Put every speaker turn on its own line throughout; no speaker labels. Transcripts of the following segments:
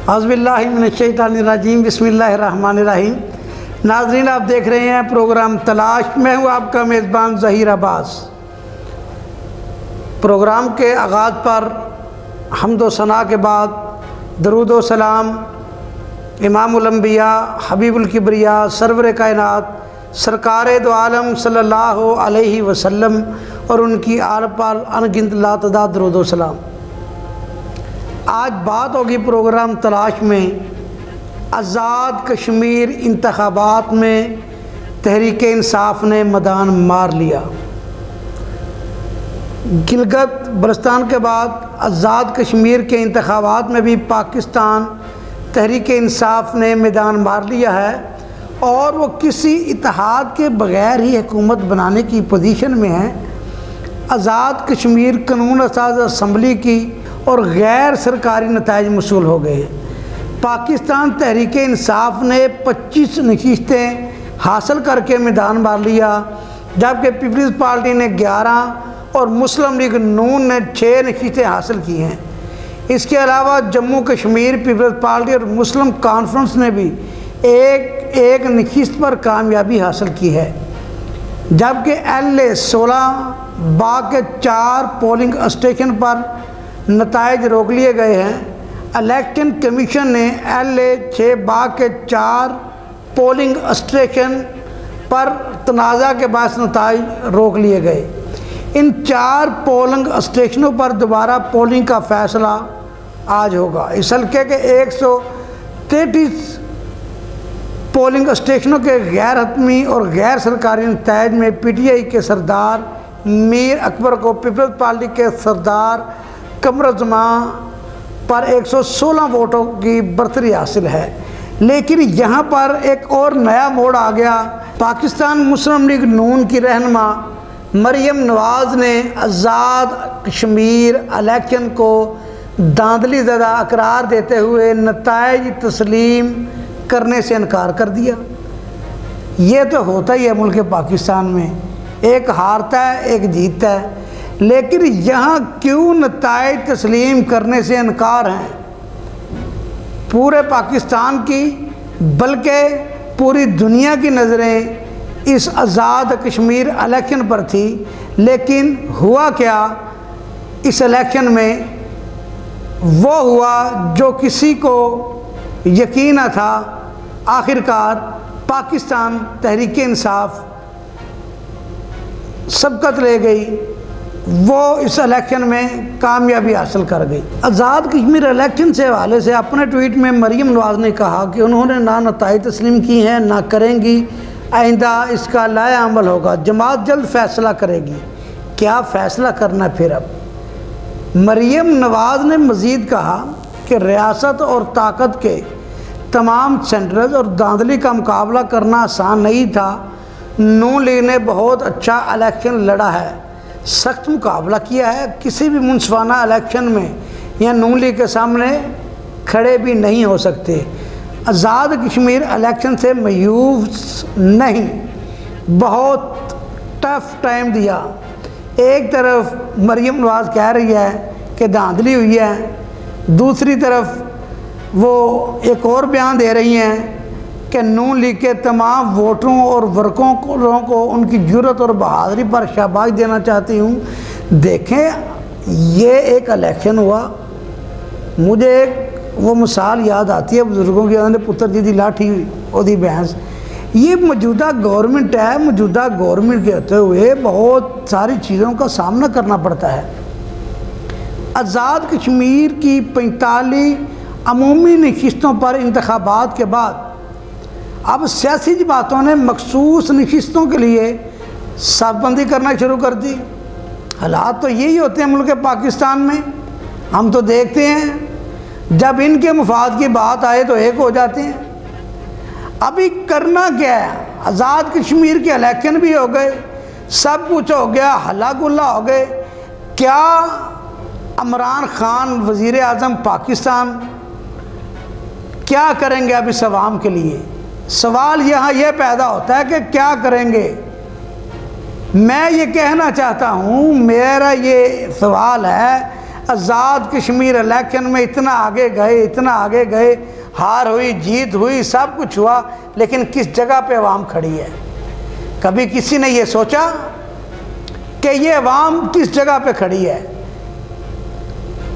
औज़ुबिल्लाहिमिनश्शैतानिर्रजीम बिस्मिल्लाहिर्रहमानिर्रहीम। नाज़रीन, आप देख रहे हैं प्रोग्राम तलाश। मैं हूँ आपका मेज़बान ज़हीर अब्बास। प्रोग्राम के आगाज़ पर हम्द व सना के बाद दरूद व सलाम इमामुल अंबिया हबीबुल किबरिया सरवर कायनात सरकार दो आलम सल्लल्लाहु अलैहि वसल्लम और उनकी आल पाल अनगिनत लातदाद दरूद व सलाम। आज बात होगी प्रोग्राम तलाश में आज़ाद कश्मीर इंतखाबात में तहरीक इंसाफ ने मैदान मार लिया। गिलगित बल्तिस्तान के बाद आज़ाद कश्मीर के इंतखाबात में भी पाकिस्तान तहरीक इंसाफ ने मैदान मार लिया है और वो किसी इत्तेहाद के बग़ैर ही हुकूमत बनाने की पोजीशन में है। आज़ाद कश्मीर कानून असाज़ असम्बली की और गैर सरकारी नताइज मसूल हो गए हैं। पाकिस्तान तहरीक इंसाफ ने 25 नशिस्तें हासिल करके मैदान मार लिया, जबकि पीपल्स पार्टी ने 11 और मुस्लिम लीग नून ने 6 नशिस्तें हासिल की हैं। इसके अलावा जम्मू कश्मीर पीपल्स पार्टी और मुस्लिम कॉन्फ्रेंस ने भी एक नशिस्त पर कामयाबी हासिल की है, जबकि LA 16 बाग के 4 पोलिंग स्टेशन पर नताइज रोक लिए गए हैं। इलेक्शन कमीशन ने LA 6 बाग के 4 पोलिंग स्टेशन पर तनाज़ा के बाद नताइज रोक लिए गए। इन 4 पोलिंग स्टेशनों पर दोबारा पोलिंग का फ़ैसला आज होगा। इस हल्के के 133 पोलिंग स्टेशनों के गैर हतमी और गैर सरकारी नताइज में PTI के सरदार मीर अकबर को पीपल्स पार्टी के सरदार कमरुज़्ज़मान पर 116 वोटों की बढ़तरी हासिल है। लेकिन यहाँ पर एक और नया मोड़ आ गया। पाकिस्तान मुस्लिम लीग नून की रहनुमा मरियम नवाज़ ने आज़ाद कश्मीर इलेक्शन को धांधली ज़दा करार देते हुए नताइज तस्लीम करने से इनकार कर दिया। ये तो होता ही है मुल्क पाकिस्तान में, एक हारता है एक जीतता है, लेकिन यहाँ क्यों नताइज तस्लीम करने से इनकार हैं? पूरे पाकिस्तान की बल्कि पूरी दुनिया की नज़रें इस आज़ाद कश्मीर इलेक्शन पर थी। लेकिन हुआ क्या? इस इलेक्शन में वो हुआ जो किसी को यकीन न था। आखिरकार पाकिस्तान तहरीक इंसाफ सबकत ले गई, वो इस इलेक्शन में कामयाबी हासिल कर गई। आज़ाद कश्मीर इलेक्शन से हवाले से अपने ट्वीट में मरियम नवाज़ ने कहा कि उन्होंने ना नताइज तस्लीम की हैं ना करेंगी, आइंदा इसका लाया अमल होगा, जमात जल्द फैसला करेगी। क्या फ़ैसला करना फिर? अब मरियम नवाज़ ने मज़ीद कहा कि रियासत और ताकत के तमाम सेंटर्स और धांधली का मुकाबला करना आसान नहीं था। नून लीग ने बहुत अच्छा इलेक्शन लड़ा है, सख्त मुकाबला किया है। किसी भी मुनसिफाना इलेक्शन में या नून लीग के सामने खड़े भी नहीं हो सकते। आज़ाद कश्मीर इलेक्शन से मायूस नहीं, बहुत टफ टाइम दिया। एक तरफ मरियम नवाज़ कह रही है कि धांधली हुई है, दूसरी तरफ वो एक और बयान दे रही हैं कि नून लीग के तमाम वोटरों और वर्कों को उनकी जुर्रत और बहादुरी पर शाबाश देना चाहती हूँ। देखें, ये एक इलेक्शन हुआ, मुझे एक वो मिसाल याद आती है बुज़ुर्गों की, उन्होंने पुत्र जी दी लाठी ओदी भैंस। ये मौजूदा गवर्नमेंट है, मौजूदा गवर्नमेंट के होते हुए बहुत सारी चीज़ों का सामना करना पड़ता है। आज़ाद कश्मीर की 45 अमूमी नशिस्तों पर इंतखाबात के बाद अब सियासी जमातों ने मखसूस नशिस्तों के लिए साफबंदी करना शुरू कर दी। हालात तो यही होते हैं मुल्क पाकिस्तान में। हम तो देखते हैं जब इनके मुफाद की बात आए तो एक हो जाते हैं। अभी करना क्या है? आज़ाद कश्मीर के इलेक्शन भी हो गए, सब कुछ हो गया, हल्ला गुल्ला हो गए। क्या इमरान खान वज़ीर आज़म पाकिस्तान क्या करेंगे अब इस अवाम के लिए? सवाल यहाँ ये पैदा होता है कि क्या करेंगे। मैं ये कहना चाहता हूँ, मेरा ये सवाल है, आज़ाद कश्मीर इलेक्शन में इतना आगे गए, इतना आगे गए, हार हुई, जीत हुई, सब कुछ हुआ, लेकिन किस जगह पे अवाम खड़ी है? कभी किसी ने ये सोचा कि ये अवाम किस जगह पे खड़ी है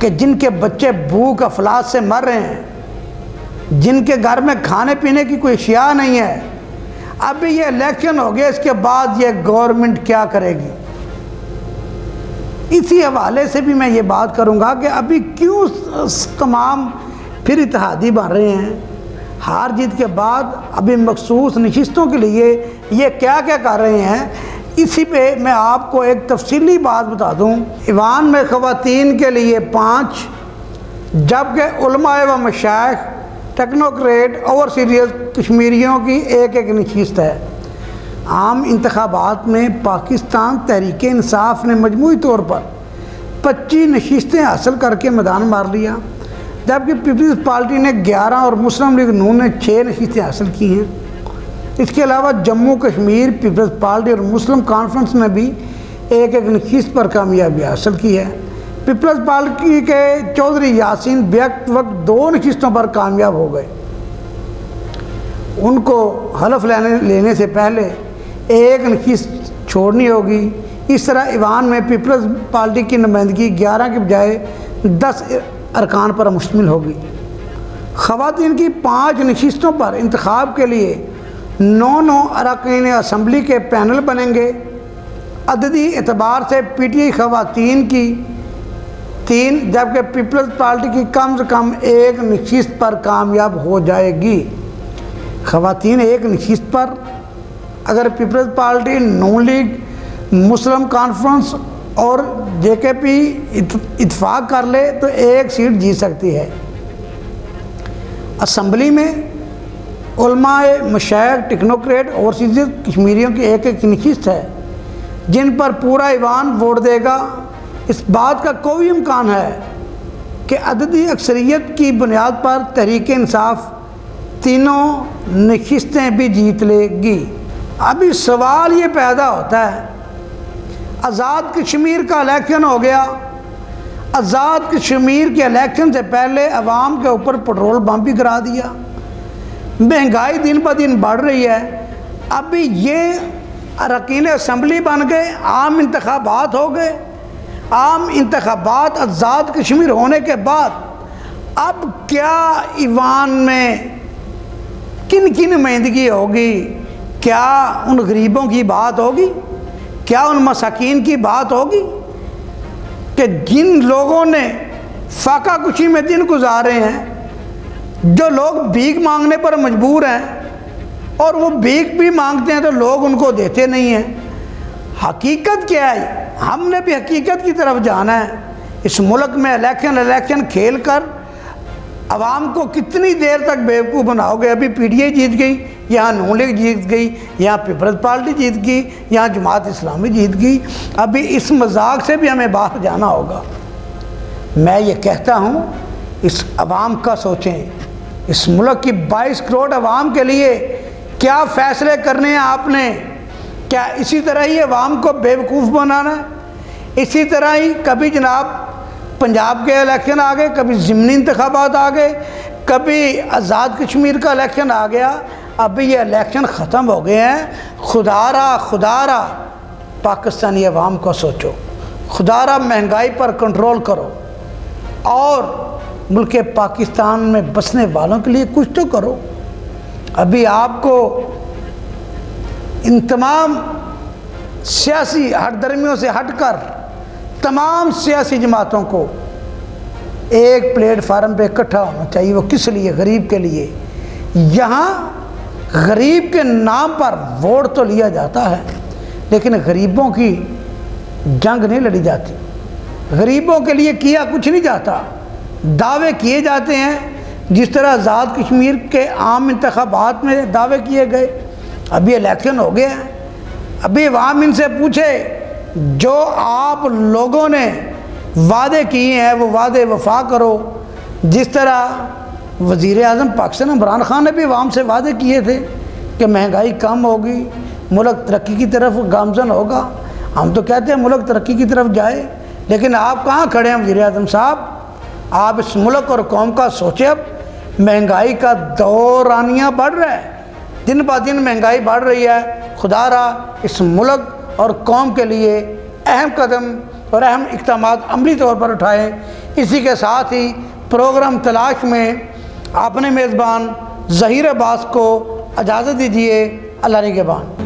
कि जिनके बच्चे भूख अफलास से मर रहे हैं, जिनके घर में खाने पीने की कोई अशिया नहीं है। अभी ये इलेक्शन हो गया, इसके बाद ये गवर्नमेंट क्या करेगी? इसी हवाले से भी मैं ये बात करूँगा कि अभी क्यों तमाम फिर इत्तेहादी बन रहे हैं? हार जीत के बाद अभी मखसूस नशिस्तों के लिए ये क्या क्या कर रहे हैं? इसी पे मैं आपको एक तफसीली बात बता दूं। ईवान में ख़वातीन के लिए 5, जबकि उलमाए व मशाइख, टेक्नोक्रेट और सीरियस कश्मीरियों की एक नशिस्त है। आम इंतखाबात में पाकिस्तान तहरीक इंसाफ ने मजमूई तौर पर 25 नशिस्तें हासिल करके मैदान मार लिया, जबकि पीपल्स पार्टी ने 11 और मुस्लिम लीग नून ने 6 नशिस्तें हासिल की हैं। इसके अलावा जम्मू कश्मीर पीपल्स पार्टी और मुस्लिम कॉन्फ्रेंस ने भी एक नशिस्त पर कामयाबी हासिल की है। पीपल्स पार्टी के चौधरी यासीन बेक वक्त 2 नशिस्तों पर कामयाब हो गए। उनको हलफ लेने से पहले एक नशिस्त छोड़नी होगी। इस तरह ईवान में पीपल्स पार्टी की नुमाइंदगी 11 के बजाय 10 अरकान पर मुश्तमिल होगी। ख़वातीन की 5 नशिस्तों पर इंतखाब के लिए 9 अरकान असम्बली के पैनल बनेंगे। अददी एतबार से PTI ख़वातीन की 3, जबकि पीपल्स पार्टी की कम से कम 1 नशिस्त पर कामयाब हो जाएगी। ख़वातीन 1 नशिस्त पर अगर पीपल्स पार्टी, नून लीग, मुस्लिम कॉन्फ्रेंस और JKP इत्तफाक कर ले तो 1 सीट जीत सकती है। असम्बली में उलमाए, मशाइख, टेक्नोक्रेट और सीरियस कश्मीरियों की एक नशिस्त है, जिन पर पूरा ईवान वोट देगा। इस बात का कोई इम्कान है कि अददी अक्सरियत की बुनियाद पर तहरीक इंसाफ 3 नशिस्तें भी जीत लेगी। अभी सवाल ये पैदा होता है, आज़ाद कश्मीर का इलेक्शन हो गया, आज़ाद कश्मीर के इलेक्शन से पहले अवाम के ऊपर पेट्रोल बम भी गिरा दिया, महंगाई दिन ब दिन बढ़ रही है। अभी ये अरकान असम्बली बन गए, आम इंतखाबात हो गए। आम इंतखाबात आज़ाद कश्मीर होने के बाद अब क्या ईवान में किन किन नुमाइंदगी होगी? क्या उन गरीबों की बात होगी? क्या उन मसाकीन की बात होगी कि जिन लोगों ने फाका कुशी में दिन गुजारे हैं, जो लोग भीख मांगने पर मजबूर हैं और वो भीख भी मांगते हैं तो लोग उनको देते नहीं हैं। हकीकत क्या है? हमने भी हकीकत की तरफ जाना है। इस मुल्क में इलेक्शन खेल कर अवाम को कितनी देर तक बेवकूफ़ बनाओगे? अभी PTI जीत गई, यहाँ नून लीग जीत गई, यहाँ पीपल्स पार्टी जीत गई, यहाँ जमात इस्लामी जीत गई। अभी इस मजाक से भी हमें बाहर जाना होगा। मैं ये कहता हूँ, इस अवाम का सोचें। इस मुल्क की 22 करोड़ अवाम के लिए क्या फ़ैसले करने हैं आपने? क्या इसी तरह ही अवाम को बेवकूफ़ बनाना है? इसी तरह ही कभी जनाब पंजाब के इलेक्शन आ गए, कभी ज़िमनी इंतखाबात आ गए, कभी आज़ाद कश्मीर का इलेक्शन आ गया। अभी ये इलेक्शन ख़त्म हो गए हैं। खुदारा पाकिस्तानी अवाम को सोचो, खुदारा महंगाई पर कंट्रोल करो और मुल्क पाकिस्तान में बसने वालों के लिए कुछ तो करो। अभी आपको इन तमाम सियासी हटदर्मियों से हटकर तमाम सियासी जमातों को एक प्लेटफार्म पे इकट्ठा होना चाहिए। वो किस लिए? गरीब के लिए। यहाँ गरीब के नाम पर वोट तो लिया जाता है, लेकिन गरीबों की जंग नहीं लड़ी जाती। गरीबों के लिए किया कुछ नहीं जाता। दावे किए जाते हैं, जिस तरह आज़ाद कश्मीर के आम इंतखाबात में दावे किए गए। अभी इलेक्शन हो गया है। अभी अवाम इनसे पूछे, जो आप लोगों ने वादे किए हैं वो वादे वफा करो। जिस तरह वज़ीर आज़म पाकिस्तान इमरान खान ने भी अवाम से वादे किए थे कि महंगाई कम होगी, मुल्क तरक्की की तरफ गामज़न होगा। हम तो कहते हैं मुल्क तरक्की की तरफ जाए, लेकिन आप कहाँ खड़े हैं वज़ीर आज़म साहब? आप इस मुल्क और कौम का सोचें। अब महंगाई का दौरानिया बढ़ रहा है, दिन ब दिन महंगाई बढ़ रही है। खुदा रहा इस मुल्क और कौम के लिए अहम कदम और अहम इक़दामात अमली तौर पर उठाएँ। इसी के साथ ही प्रोग्राम तलाश में अपने मेज़बान ज़हीर अब्बास को इजाज़त दीजिए। अल्लाह निगहबान।